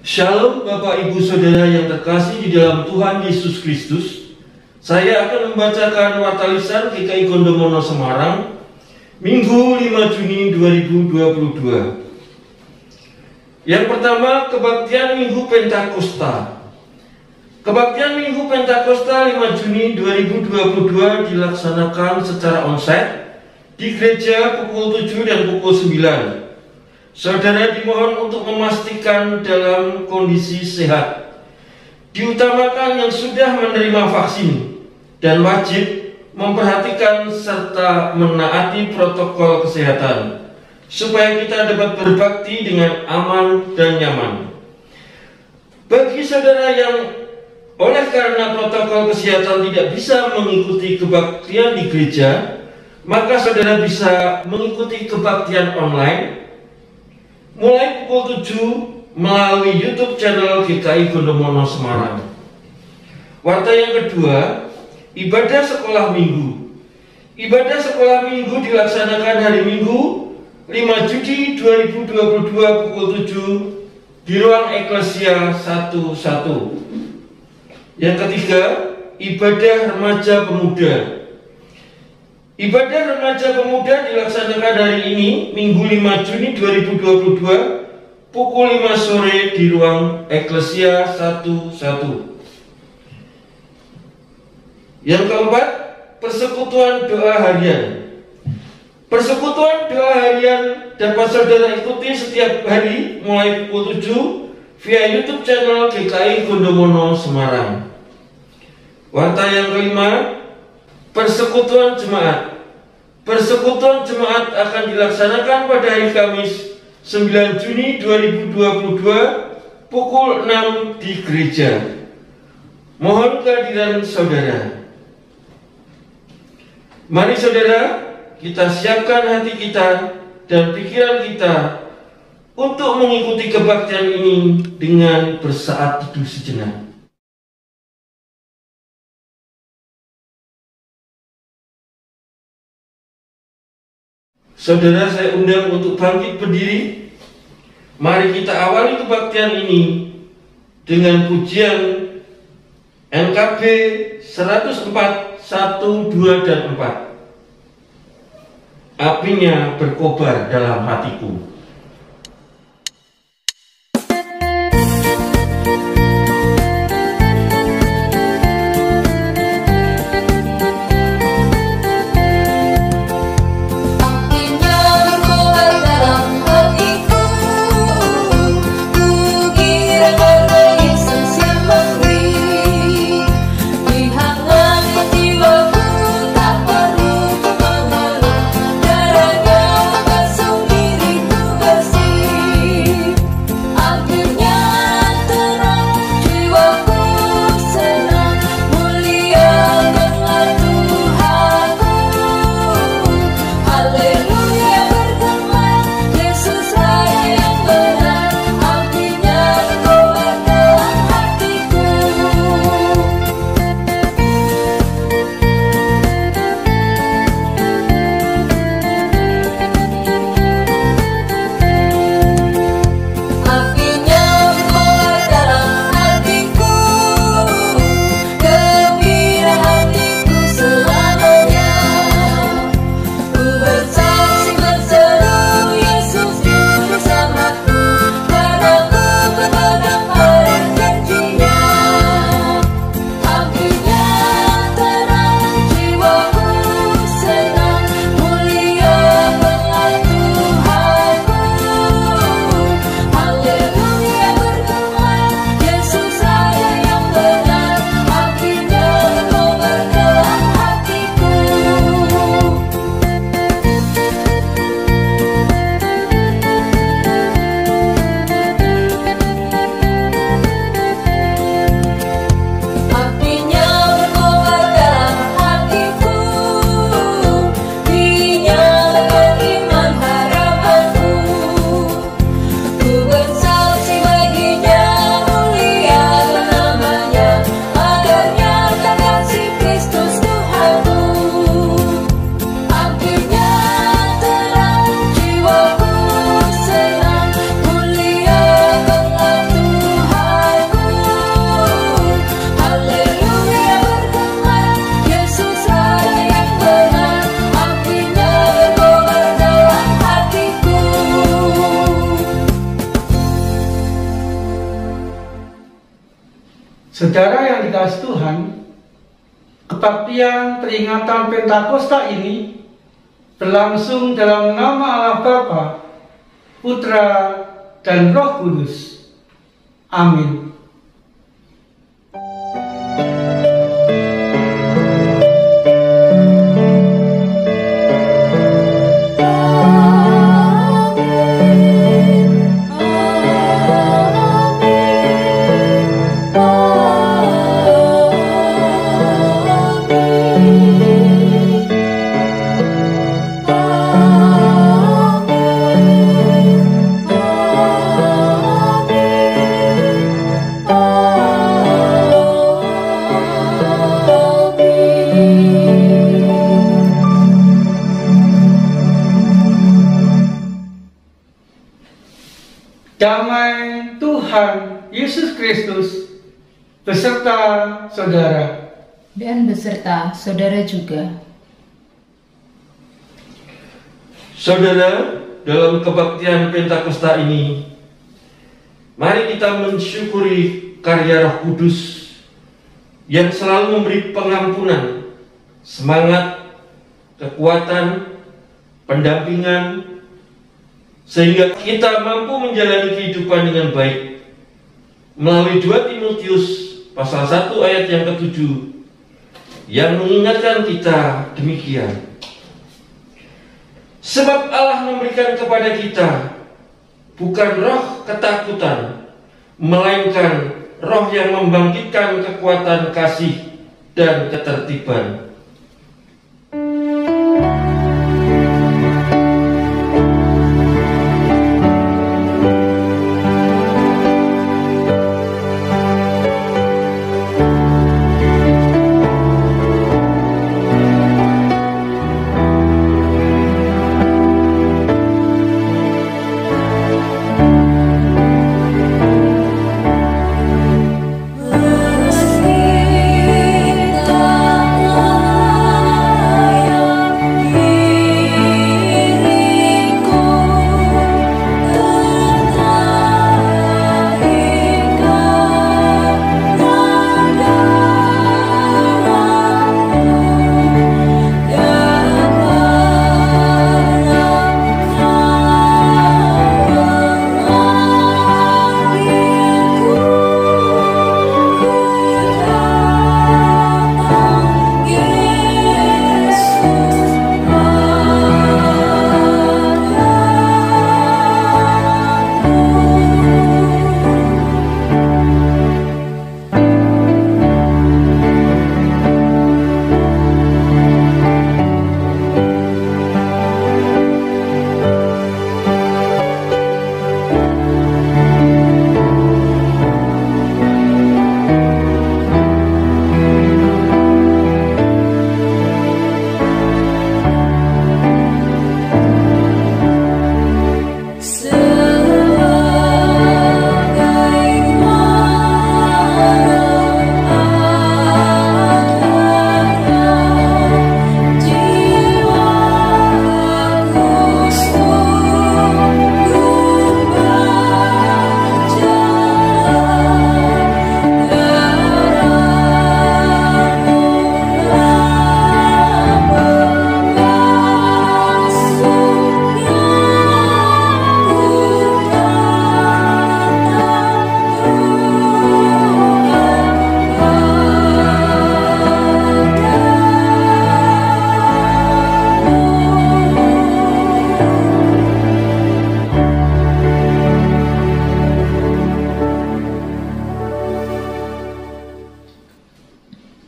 Shalom Bapak Ibu Saudara yang terkasih di dalam Tuhan Yesus Kristus. Saya akan membacakan warta lisan GKI Gondomono Semarang Minggu 5 Juni 2022. Yang pertama, kebaktian Minggu Pentakosta. Kebaktian Minggu Pentakosta 5 Juni 2022 dilaksanakan secara onsite di gereja pukul 7 dan pukul 9. Saudara dimohon untuk memastikan dalam kondisi sehat. Diutamakan yang sudah menerima vaksin dan wajib memperhatikan serta menaati protokol kesehatan supaya kita dapat berbakti dengan aman dan nyaman. Bagi saudara yang oleh karena protokol kesehatan tidak bisa mengikuti kebaktian di gereja, maka saudara bisa mengikuti kebaktian online mulai pukul 7 melalui YouTube channel GKI Gondomono Semarang. Warta yang kedua, ibadah sekolah minggu. Ibadah sekolah minggu dilaksanakan hari Minggu 5 Juni 2022 pukul 7 di ruang Eklesia 11. Yang ketiga, ibadah remaja pemuda. Ibadah remaja pemuda dilaksanakan hari ini Minggu 5 Juni 2022 pukul 5 sore di ruang Eklesia 11. Yang keempat, persekutuan doa harian. Persekutuan doa harian dapat saudara ikuti setiap hari mulai pukul 7 via YouTube channel GKI Gondomono Semarang. Warta yang kelima, persekutuan jemaat. Persekutuan jemaat akan dilaksanakan pada hari Kamis 9 Juni 2022 pukul 6 di gereja. Mohon kehadiran saudara. Mari saudara, kita siapkan hati kita dan pikiran kita untuk mengikuti kebaktian ini dengan bersaat teduh sejenak. Saudara, saya undang untuk bangkit berdiri. Mari kita awali kebaktian ini dengan pujian NKB 104, 1, 2, dan 4. Apinya berkobar dalam hatiku. Tak perlu mengeluh, darahnya basung diriku. Saudara yang dikasihi Tuhan, kebaktian peringatan Pentakosta ini berlangsung dalam nama Allah Bapa, Putra, dan Roh Kudus. Amin. Damai Tuhan Yesus Kristus beserta saudara dan beserta saudara juga. Saudara, dalam kebaktian Pentakosta ini, mari kita mensyukuri karya Roh Kudus yang selalu memberi pengampunan, semangat, kekuatan, pendampingan, sehingga kita mampu menjalani kehidupan dengan baik. Melalui 2 Timotius pasal 1 ayat yang ke-7 yang mengingatkan kita demikian. Sebab Allah memberikan kepada kita bukan roh ketakutan, melainkan roh yang membangkitkan kekuatan kasih dan ketertiban.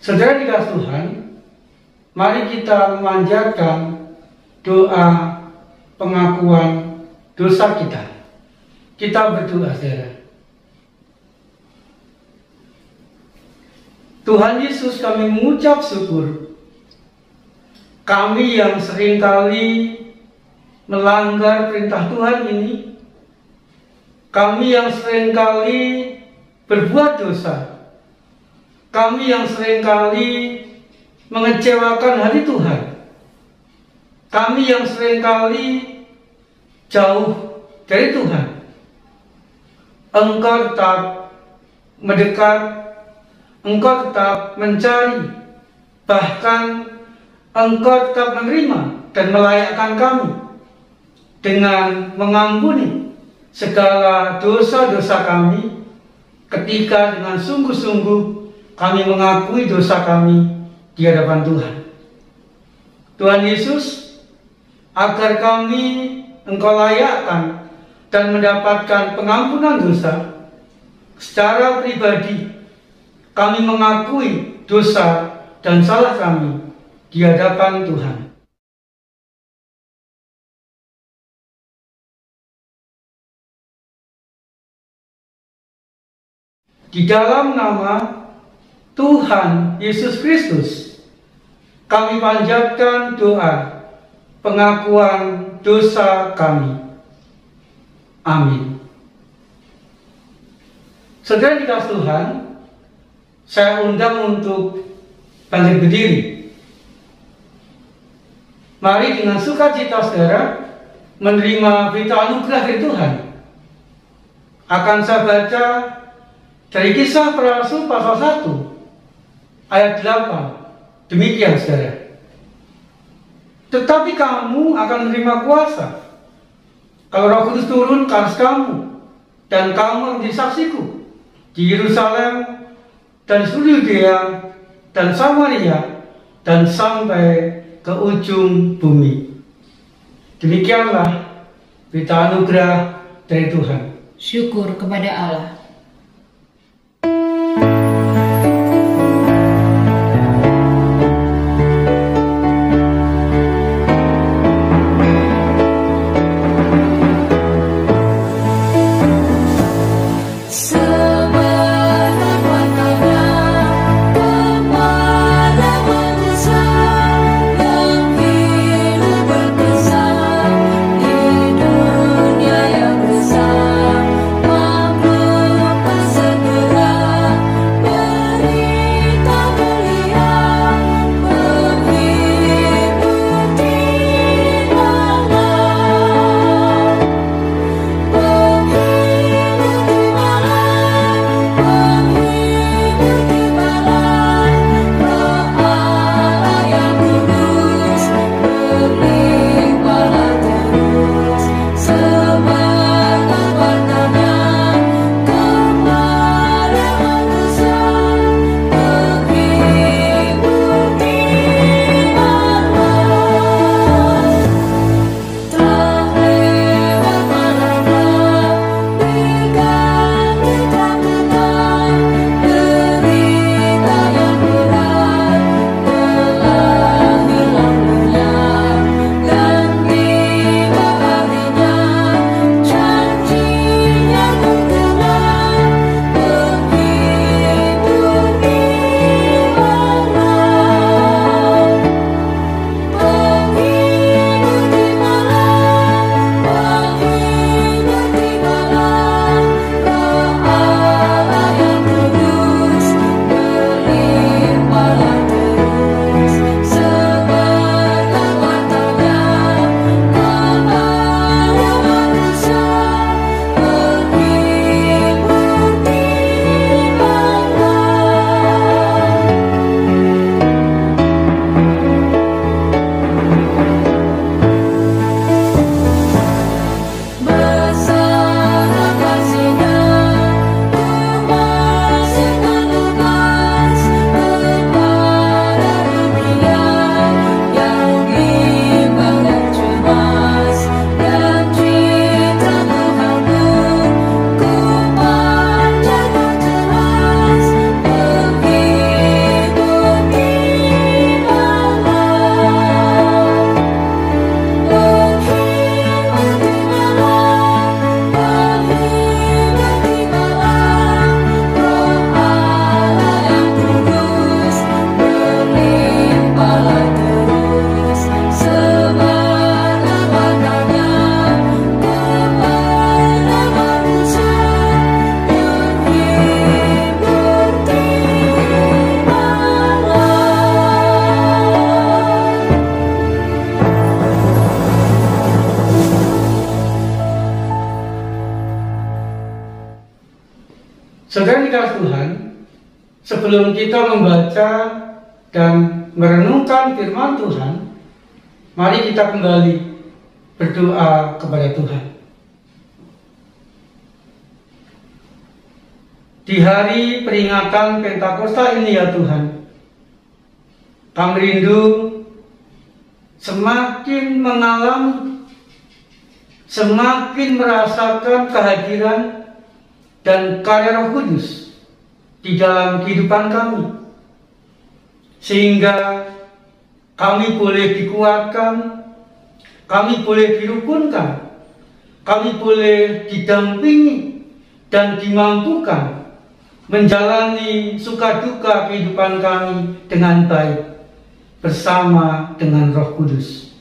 Saudara dikasihi Tuhan, mari kita memanjatkan doa pengakuan dosa kita. Kita berdoa, saudara. Tuhan Yesus, kami mengucap syukur. Kami yang seringkali melanggar perintah Tuhan ini, kami yang seringkali berbuat dosa, kami yang seringkali mengecewakan hati Tuhan, kami yang seringkali jauh dari Tuhan. Engkau tetap mendekat Engkau tetap mencari, bahkan Engkau tetap menerima dan melayakkan kami dengan mengampuni segala dosa-dosa kami ketika dengan sungguh-sungguh kami mengakui dosa kami di hadapan Tuhan. Tuhan Yesus, agar kami Engkau layakkan dan mendapatkan pengampunan dosa, secara pribadi kami mengakui dosa dan salah kami di hadapan Tuhan. Di dalam nama Tuhan Yesus Kristus, kami panjatkan doa pengakuan dosa kami. Amin. Saudara dikasih Tuhan, saya undang untuk bangkit berdiri. Mari dengan sukacita saudara menerima berita anugerah dari Tuhan. Akan saya baca dari Kisah Para Rasul pasal 1 ayat 8. Demikian saudara. Tetapi kamu akan menerima kuasa kalau Roh Kudus turun ke atas kamu, dan kamu menjadi saksiku di Yerusalem dan seluruh Yudea dan Samaria dan sampai ke ujung bumi. Demikianlah berita anugerah dari Tuhan. Syukur kepada Allah. Saudara dikasih Tuhan, sebelum kita membaca dan merenungkan firman Tuhan, mari kita kembali berdoa kepada Tuhan. Di hari peringatan Pentakosta ini ya Tuhan, kami rindu semakin mengalami, semakin merasakan kehadiran dan karya Roh Kudus di dalam kehidupan kami, sehingga kami boleh dikuatkan, kami boleh dirukunkan, kami boleh didampingi dan dimampukan menjalani suka duka kehidupan kami dengan baik bersama dengan Roh Kudus.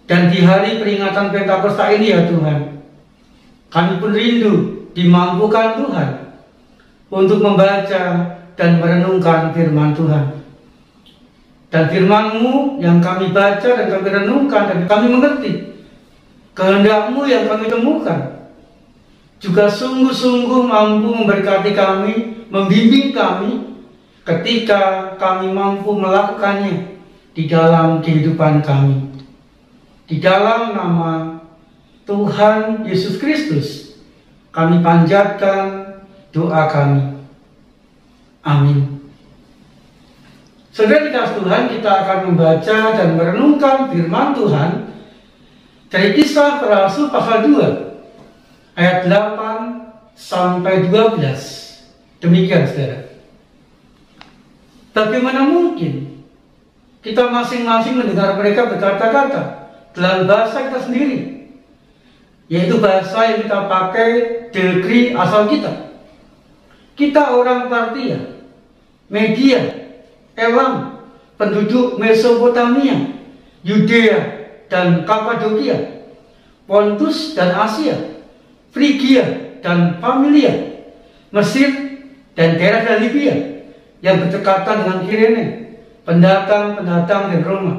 Dan di hari peringatan Pentakosta ini ya Tuhan, kami pun rindu dimampukan Tuhan untuk membaca dan merenungkan firman Tuhan. Dan firman-Mu yang kami baca dan kami renungkan dan kami mengerti, kehendak-Mu yang kami temukan juga sungguh-sungguh mampu memberkati kami, membimbing kami ketika kami mampu melakukannya di dalam kehidupan kami. Di dalam nama Tuhan Yesus Kristus kami panjatkan doa kami. Amin. Saudara dikasih Tuhan, kita akan membaca dan merenungkan firman Tuhan dari Kisah Para Rasul pasal 2 ayat 8 sampai 12. Demikian saudara. Bagaimana mungkin kita masing-masing mendengar mereka berkata-kata dalam bahasa kita sendiri, yaitu bahasa yang kita pakai di negeri asal kita. Kita orang Partia, Media, Elam, penduduk Mesopotamia, Yudea dan Kapadokia, Pontus dan Asia, Frigia dan Pamilia, Mesir dan daerah Libya yang berdekatan dengan Kirene, pendatang-pendatang dari Roma,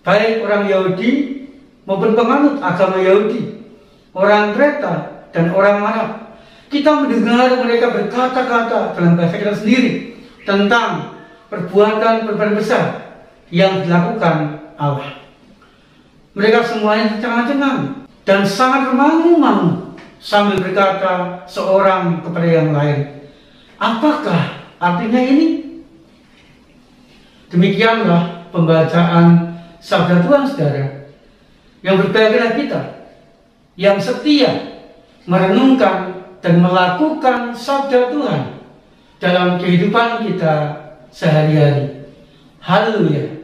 baik orang Yahudi maupun penganut agama Yahudi, orang Kreta dan orang Arab. Kita mendengar mereka berkata-kata dalam bahasa kita sendiri tentang perbuatan besar yang dilakukan Allah. Mereka semuanya cengang-cengang dan sangat termangu-mangu sambil berkata seorang kepada yang lain, apakah artinya ini? Demikianlah pembacaan sabda Tuhan saudara, yang berbahagialah kita yang setia merenungkan dan melakukan sabda Tuhan dalam kehidupan kita sehari-hari. Haleluya.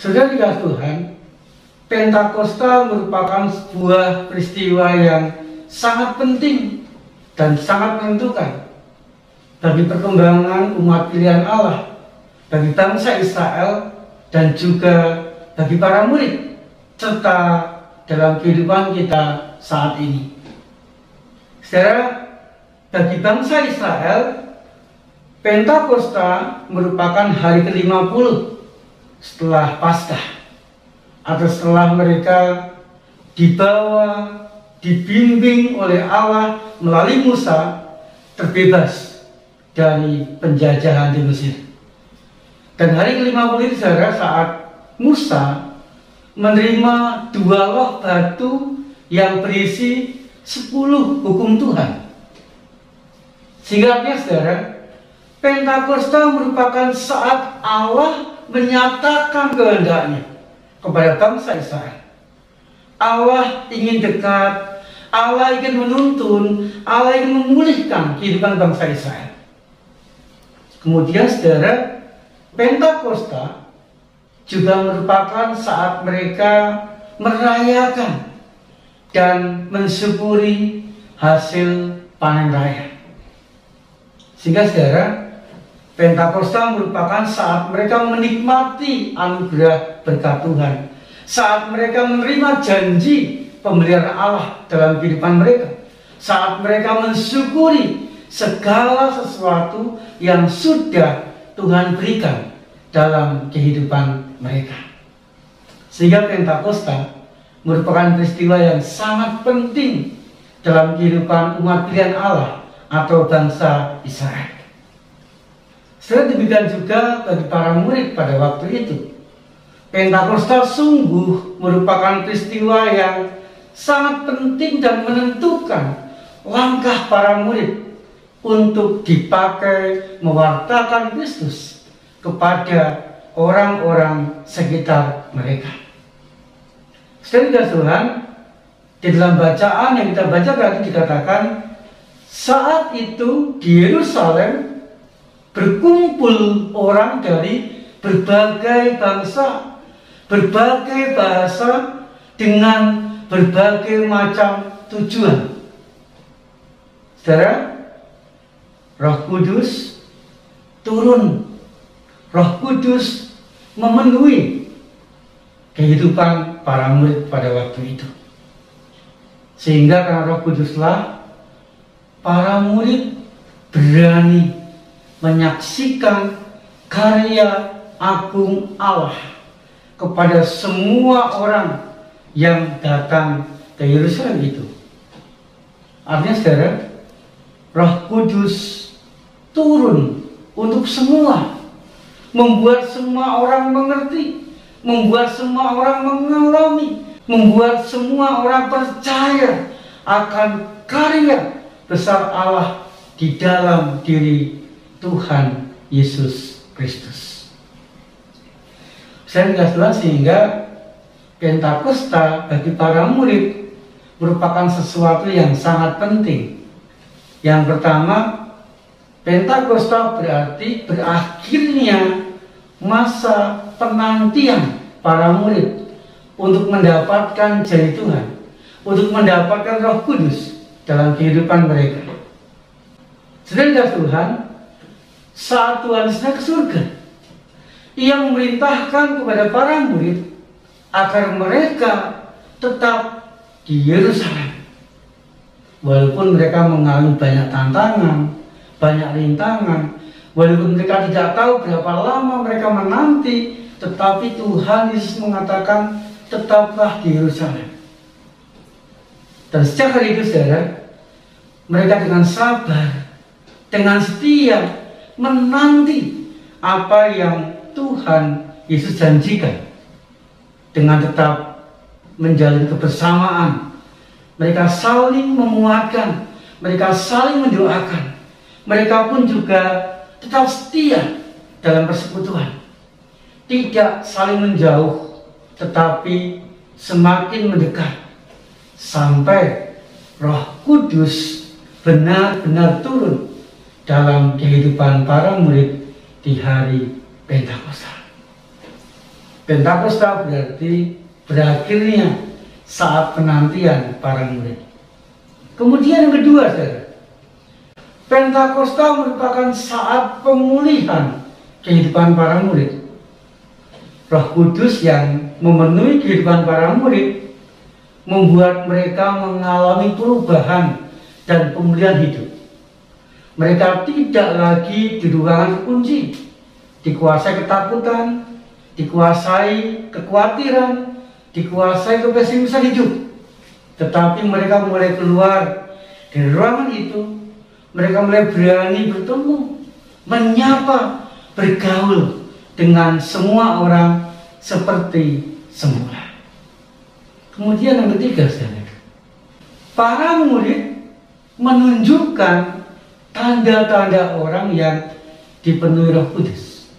Saudara dikasih Tuhan, Pentakosta merupakan sebuah peristiwa yang sangat penting dan sangat menentukan bagi perkembangan umat pilihan Allah, bagi bangsa Israel dan juga bagi para murid, serta dalam kehidupan kita saat ini. Saudara, bagi bangsa Israel, Pentakosta merupakan hari ke-50 setelah Paskah, atau setelah mereka dibawa, dibimbing oleh Allah melalui Musa, terbebas dari penjajahan di Mesir. Dan hari ke-50 itu saudara, saat Musa menerima 2 loh batu yang berisi 10 hukum Tuhan. Singkatnya saudara, Pentakosta merupakan saat Allah menyatakan kehendaknya kepada bangsa Israel. Allah ingin dekat, Allah ingin menuntun, Allah ingin memulihkan kehidupan bangsa Israel. Kemudian saudara, Pentakosta juga merupakan saat mereka merayakan dan mensyukuri hasil panen raya. Sehingga saudara, Pentakosta merupakan saat mereka menikmati anugerah berkat Tuhan, saat mereka menerima janji pemeliharaan Allah dalam kehidupan mereka, saat mereka mensyukuri segala sesuatu yang sudah Tuhan berikan dalam kehidupan mereka. Sehingga Pentakosta merupakan peristiwa yang sangat penting dalam kehidupan umat pilihan Allah atau bangsa Israel. Setelah demikian juga bagi para murid pada waktu itu. Pentakosta sungguh merupakan peristiwa yang sangat penting dan menentukan langkah para murid untuk dipakai mewartakan Kristus kepada orang-orang sekitar mereka. Saudara Tuhan, di dalam bacaan yang kita baca tadi dikatakan, saat itu di Yerusalem berkumpul orang dari berbagai bangsa, berbagai bahasa, dengan berbagai macam tujuan. Saudara, Roh Kudus turun, Roh Kudus memenuhi kehidupan para murid pada waktu itu. Sehingga karena Roh Kuduslah para murid berani menyaksikan karya agung Allah kepada semua orang yang datang ke Yerusalem itu. Artinya saudara, Roh Kudus turun untuk semua, membuat semua orang mengerti, membuat semua orang mengalami, membuat semua orang percaya akan karya besar Allah di dalam diri Tuhan Yesus Kristus. Saya jelas sehingga Pentakosta bagi para murid merupakan sesuatu yang sangat penting. Yang pertama, Pentakosta berarti berakhirnya masa penantian para murid untuk mendapatkan janji Tuhan, untuk mendapatkan Roh Kudus dalam kehidupan mereka. Saudara Tuhan, saat Tuhan sedang ke surga, Ia memerintahkan kepada para murid agar mereka tetap di Yerusalem. Walaupun mereka mengalami banyak tantangan, banyak rintangan, walaupun mereka tidak tahu berapa lama mereka menanti, tetapi Tuhan Yesus mengatakan tetaplah di Yerusalem. Dan sejak hari itu saudara, mereka dengan sabar, dengan setia menanti apa yang Tuhan Yesus janjikan. Dengan tetap menjalin kebersamaan, mereka saling menguatkan, mereka saling mendoakan, mereka pun juga tetap setia dalam persekutuan, tidak saling menjauh, tetapi semakin mendekat sampai Roh Kudus benar-benar turun dalam kehidupan para murid di hari Pentakosta. Pentakosta berarti berakhirnya saat penantian para murid. Kemudian yang kedua, saudara, Pentakosta merupakan saat pemulihan kehidupan para murid. Roh Kudus yang memenuhi kehidupan para murid membuat mereka mengalami perubahan dan pemulihan hidup. Mereka tidak lagi di ruangan terkunci, dikuasai ketakutan, dikuasai kekhawatiran, dikuasai kepesimisan hidup. Tetapi mereka mulai keluar dari ruangan itu, mereka mulai berani bertemu, menyapa, bergaul dengan semua orang seperti semula. Kemudian yang ketiga, saudara, para murid menunjukkan tanda-tanda orang yang dipenuhi Roh Kudus.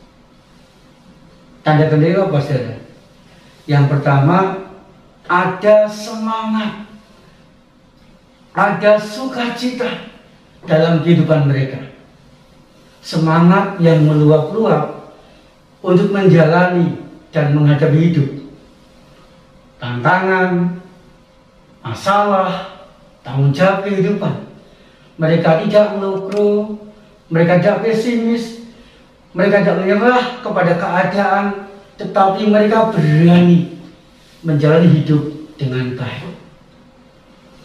Tanda-tanda apa, saudara? Yang pertama, ada semangat, ada sukacita dalam kehidupan mereka. Semangat yang meluap-luap untuk menjalani dan menghadapi hidup. Tantangan, masalah, tanggung jawab kehidupan. Mereka tidak melukro, mereka tidak pesimis, mereka tidak menyerah kepada keadaan, tetapi mereka berani menjalani hidup dengan baik.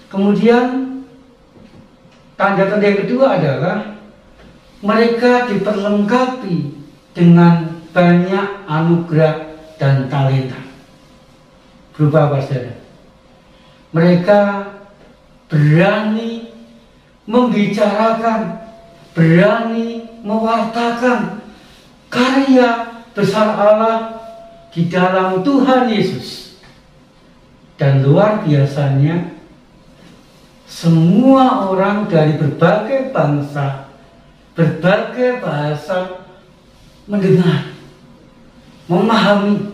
Kemudian tanda-tanda yang kedua adalah mereka diperlengkapi dengan banyak anugerah dan talenta. Berupa apa, saudara? Mereka berani membicarakan, berani mewartakan karya besar Allah di dalam Tuhan Yesus. Dan luar biasanya, semua orang dari berbagai bangsa, berbagai bahasa mendengar, memahami,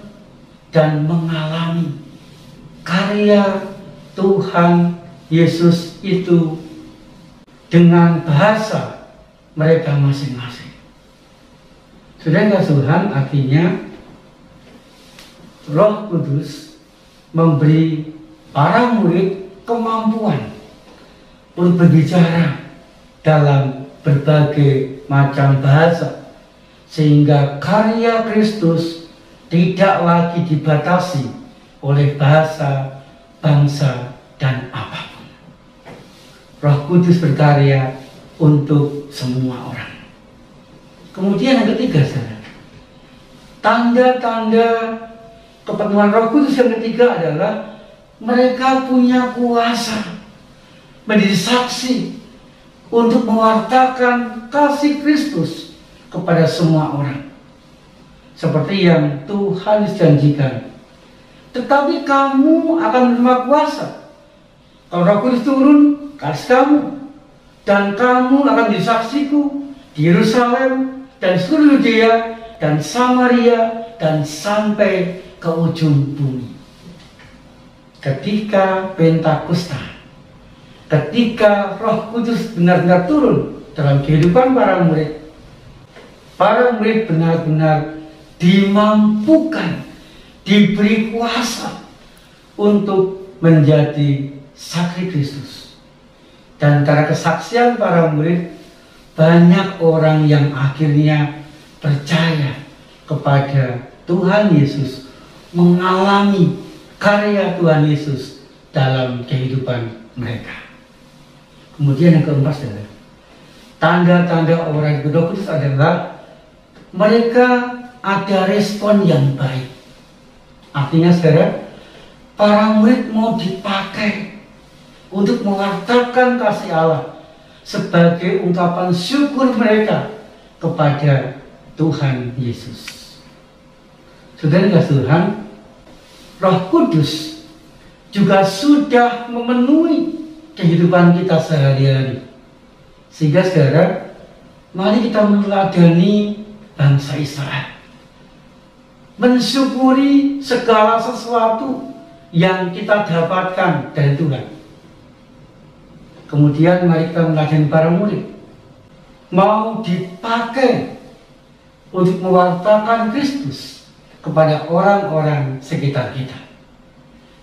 dan mengalami karya Tuhan Yesus itu dengan bahasa mereka masing-masing. Saudara Tuhan, artinya Roh Kudus memberi para murid kemampuan untuk berbicara dalam berbagai macam bahasa, sehingga karya Kristus tidak lagi dibatasi oleh bahasa, bangsa, dan apapun. Roh Kudus berkarya untuk semua orang. Kemudian yang ketiga, saudara, tanda-tanda kepenuhan Roh Kudus yang ketiga adalah mereka punya kuasa menjadi saksi untuk mewartakan kasih Kristus kepada semua orang, seperti yang Tuhan janjikan. Tetapi kamu akan menerima kuasa kalau Roh Kudus turun ke atas kamu, dan kamu akan disaksiku di Yerusalem dan seluruh Yudea dan Samaria dan sampai ke ujung bumi. Ketika Pentakosta, ketika Roh Kudus benar-benar turun dalam kehidupan para murid benar-benar dimampukan, diberi kuasa untuk menjadi saksi Kristus. Dan karena kesaksian para murid, banyak orang yang akhirnya percaya kepada Tuhan Yesus, mengalami karya Tuhan Yesus dalam kehidupan mereka. Kemudian yang keempat, saudara, tanda-tanda orang yang Roh Kudus adalah mereka ada respon yang baik. Artinya, saudara, para murid mau dipakai untuk mewartakan kasih Allah sebagai ungkapan syukur mereka kepada Tuhan Yesus. Saudara Tuhan, Roh Kudus juga sudah memenuhi kehidupan kita sehari-hari. Sehingga saudara, mari kita meneladani bangsa Israel, mensyukuri segala sesuatu yang kita dapatkan dari Tuhan. Kemudian mari kita meneladani para murid, mau dipakai untuk mewartakan Kristus kepada orang-orang sekitar kita.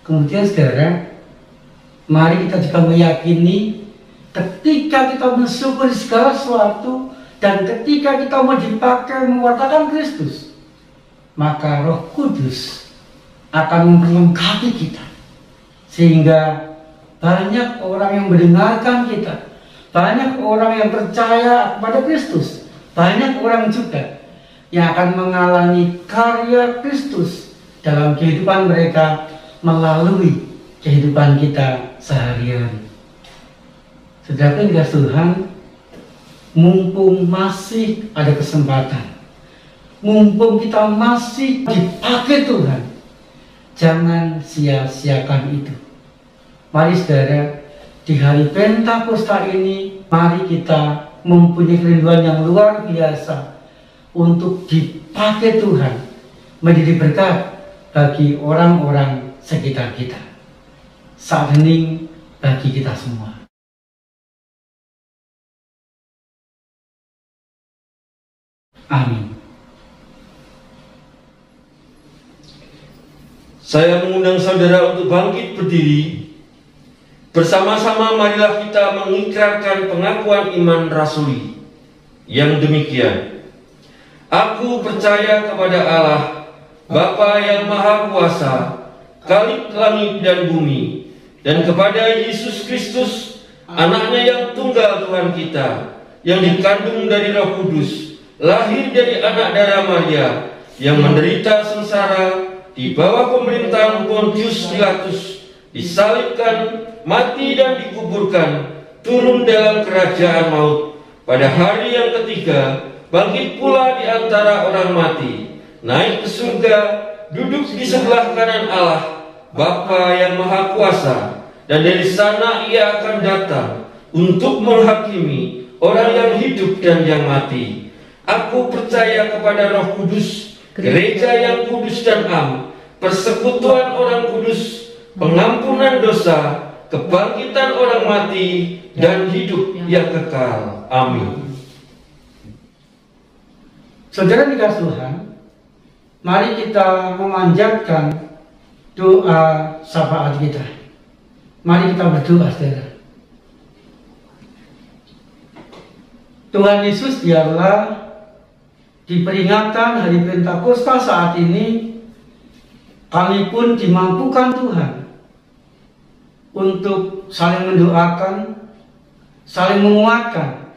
Kemudian saudara, mari kita juga meyakini ketika kita mensyukuri segala sesuatu dan ketika kita mau dipakai mewartakan Kristus, maka Roh Kudus akan memperlengkapi kita, sehingga banyak orang yang mendengarkan kita, banyak orang yang percaya kepada Kristus, banyak orang juga yang akan mengalami karya Kristus dalam kehidupan mereka melalui kehidupan kita sehari-hari. Saudara yang dikasihi Tuhan, mumpung masih ada kesempatan, mumpung kita masih dipakai Tuhan, jangan sia-siakan itu. Mari saudara, di hari Pentakosta ini, mari kita mempunyai kerinduan yang luar biasa untuk dipakai Tuhan menjadi berkat bagi orang-orang sekitar kita. Saat hening bagi kita semua. Amin. Saya mengundang saudara untuk bangkit berdiri. Bersama-sama marilah kita mengikrarkan pengakuan iman rasuli yang demikian. Aku percaya kepada Allah, Bapa yang Maha Kuasa, Khalik langit dan bumi, dan kepada Yesus Kristus, Anaknya yang tunggal Tuhan kita, yang dikandung dari Roh Kudus, lahir dari anak darah Maria, yang menderita sengsara di bawah pemerintahan Pontius Pilatus, disalibkan, mati dan dikuburkan, turun dalam kerajaan maut, pada hari yang ketiga bangkit pula di antara orang mati, naik ke surga, duduk di sebelah kanan Allah, Bapa yang Maha Kuasa, dan dari sana ia akan datang untuk menghakimi orang yang hidup dan yang mati. Aku percaya kepada Roh Kudus, gereja yang kudus dan am, persekutuan orang kudus, pengampunan dosa, kebangkitan orang mati, dan hidup yang kekal. Amin. Saudara dikasih Tuhan, mari kita memanjatkan doa syafaat kita. Mari kita berdoa, saudara. Tuhan Yesus, biarlah di peringatan hari Pentakosta saat ini, kami pun dimampukan Tuhan untuk saling mendoakan, saling menguatkan,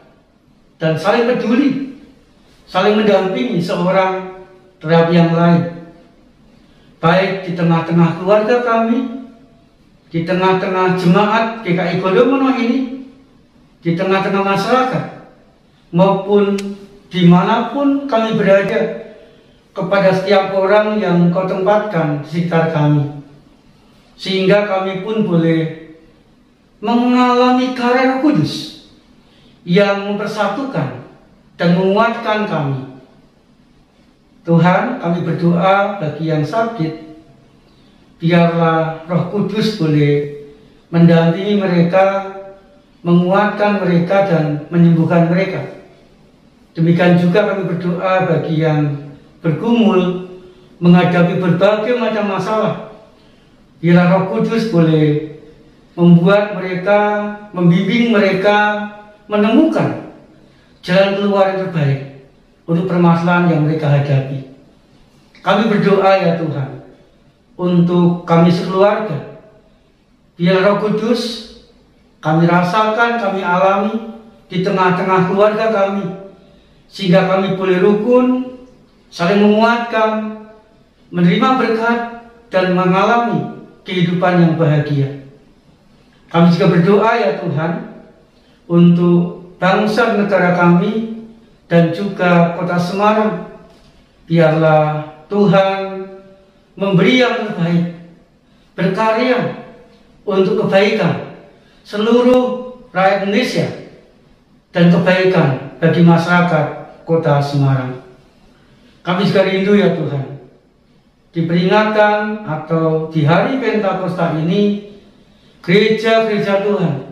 dan saling peduli, saling mendampingi seorang terhadap yang lain, baik di tengah-tengah keluarga kami, di tengah-tengah jemaat GKI Gondomono ini, di tengah-tengah masyarakat, maupun dimanapun kami berada, kepada setiap orang yang Kau tempatkan di sekitar kami, sehingga kami pun boleh mengalami karya Roh Kudus yang mempersatukan dan menguatkan kami. Tuhan, kami berdoa bagi yang sakit, biarlah Roh Kudus boleh mendampingi mereka, menguatkan mereka, dan menyembuhkan mereka. Demikian juga kami berdoa bagi yang bergumul menghadapi berbagai macam masalah. Biarlah Roh Kudus boleh membuat mereka, membimbing mereka menemukan jalan keluar yang terbaik untuk permasalahan yang mereka hadapi. Kami berdoa ya Tuhan, untuk kami sekeluarga, biar Roh Kudus kami rasakan, kami alami di tengah-tengah keluarga kami, sehingga kami boleh rukun, saling menguatkan, menerima berkat, dan mengalami kehidupan yang bahagia. Kami juga berdoa ya Tuhan, untuk bangsa negara kami dan juga kota Semarang. Biarlah Tuhan memberi yang terbaik, berkarya untuk kebaikan seluruh rakyat Indonesia dan kebaikan bagi masyarakat kota Semarang. Kami juga rindu ya Tuhan, di peringatan atau di hari Pentakosta ini, gereja-gereja Tuhan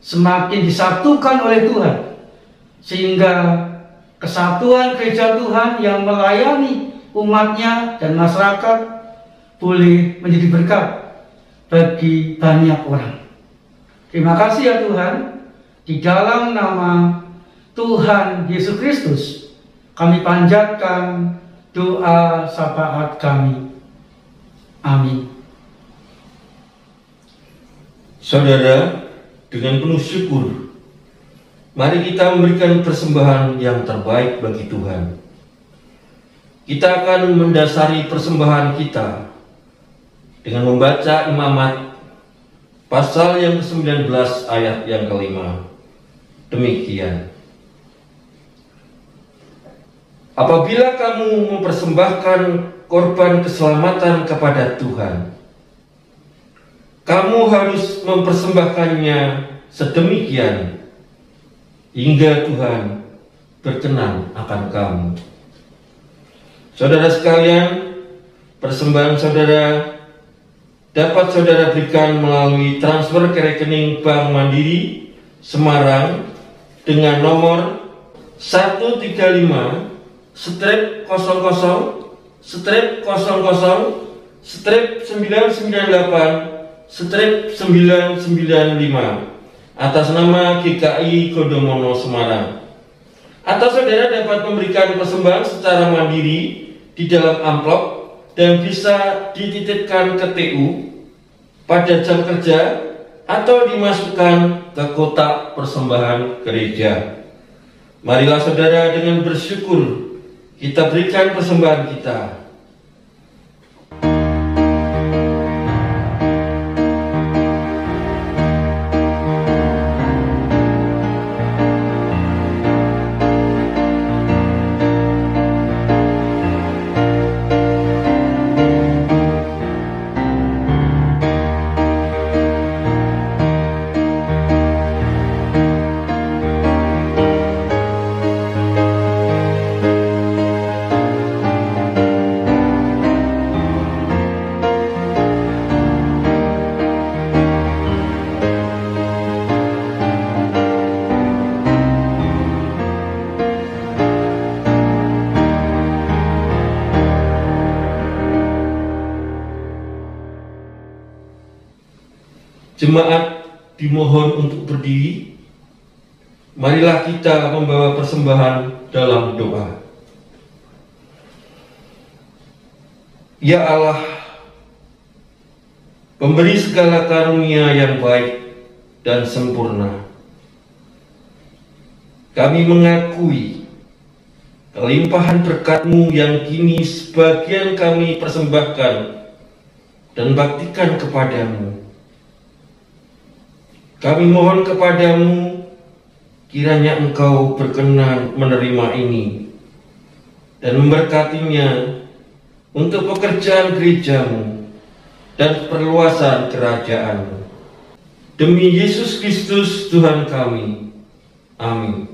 semakin disatukan oleh Tuhan, sehingga kesatuan gereja Tuhan yang melayani umatnya dan masyarakat boleh menjadi berkat bagi banyak orang. Terima kasih ya Tuhan, di dalam nama Tuhan Yesus Kristus kami panjatkan doa syafaat kami. Amin. Saudara, dengan penuh syukur, mari kita memberikan persembahan yang terbaik bagi Tuhan. Kita akan mendasari persembahan kita dengan membaca Imamat pasal yang ke-19 ayat yang ke-5. Demikian. Apabila kamu mempersembahkan korban keselamatan kepada Tuhan, kamu harus mempersembahkannya sedemikian hingga Tuhan berkenan akan kamu. Saudara sekalian, persembahan saudara dapat saudara berikan melalui transfer ke rekening Bank Mandiri Semarang dengan nomor 135/00/00 /998/995 atas nama GKI Gondomono Semarang. Atau saudara dapat memberikan persembahan secara mandiri di dalam amplop dan bisa dititipkan ke TU pada jam kerja atau dimasukkan ke kotak persembahan gereja. Marilah saudara dengan bersyukur kita berikan persembahan kita. Jemaat dimohon untuk berdiri. Marilah kita membawa persembahan dalam doa. Ya Allah, pemberi segala karunia yang baik dan sempurna, kami mengakui kelimpahan berkat-Mu yang kini sebagian kami persembahkan dan baktikan kepadamu. Kami mohon kepadamu, kiranya Engkau berkenan menerima ini dan memberkatinya untuk pekerjaan gerejamu dan perluasan kerajaan-Mu. Demi Yesus Kristus Tuhan kami. Amin.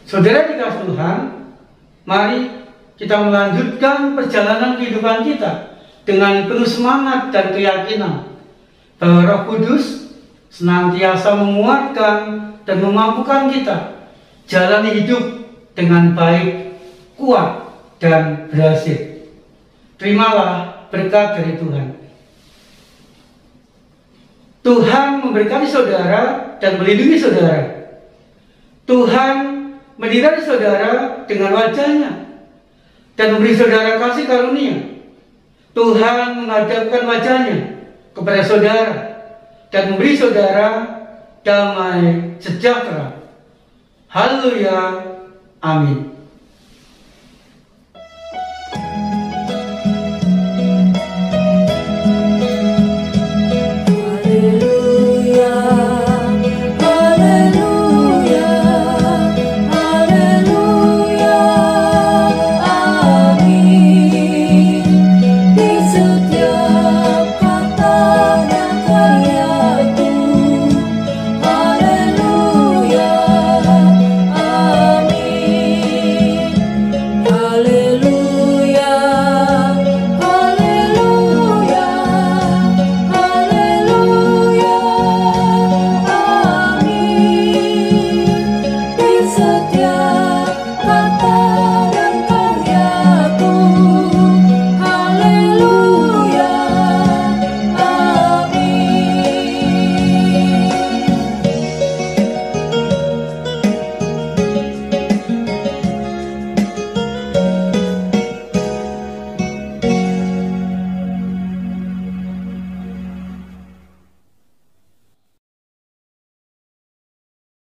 Saudara dikasih Tuhan, mari kita melanjutkan perjalanan kehidupan kita dengan penuh semangat dan keyakinan bahwa Roh Kudus senantiasa menguatkan dan memampukan kita jalani hidup dengan baik, kuat, dan berhasil. Terimalah berkat dari Tuhan. Tuhan memberkati saudara dan melindungi saudara. Tuhan menyinari saudara dengan wajah-Nya dan memberi saudara kasih karunia. Tuhan menghadapkan wajah-Nya kepada saudara dan memberi saudara damai sejahtera. Haleluya. Amin.